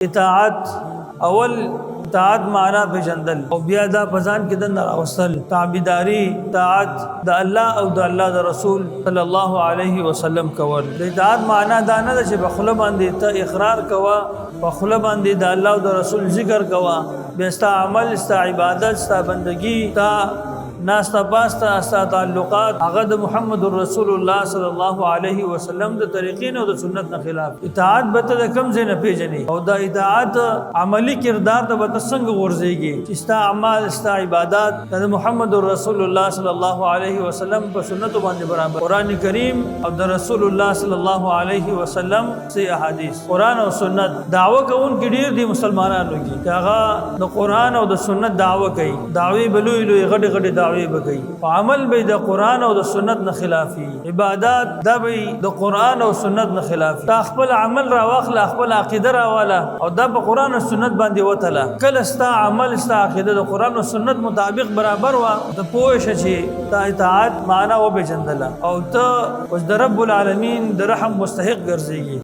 اطاعت اول اطاعت معنا پیژندل او بیا دا پزان کې د راوصل تابعداري اطاعت د الله او د الله د رسول صلی الله علیه وسلم کول. د اطاعت معنا دا نه چې بخله باندې ته اقرار کوا، بخله باندې د الله او د رسول ذکر کوا، بستا عمل استا عبادت استا بندگی تا ناستا پاستا استا تعلقات هغه د محمد رسول الله صلی الله علیه وسلم د طریقین او د سنت نه خلاف. اطاعت به ته کم زین پیژنې او د اطاعت عملی کردار ته به څنګه ورځيږي چې استا اعمال استا عبادت د محمد رسول الله صلی الله علیه وسلم په سنت باندې برابر. قران کریم او د رسول الله صلی الله علیه وسلم سي احادیث قران او سنت دعوه کوونکي ډیر دي مسلمانانو کې هغه د قران او د سنت دعوه کوي، دعوی بلوي لوی غټ غټ بگئی عمل به د قران او د سنت نه خلافي، عبادت دا به د قران او سنت نه خلافي. تا خپل عمل را واخله، خپل عقیده را والا او دا په قران او سنت باندې وتله، کله ستا عمل ستا عقیده د قران او سنت مطابق برابر وا د پوه شې تا اطاعت معنا او به جندله او ته اوس د رب العالمین د رحم مستحق ګرځيږي.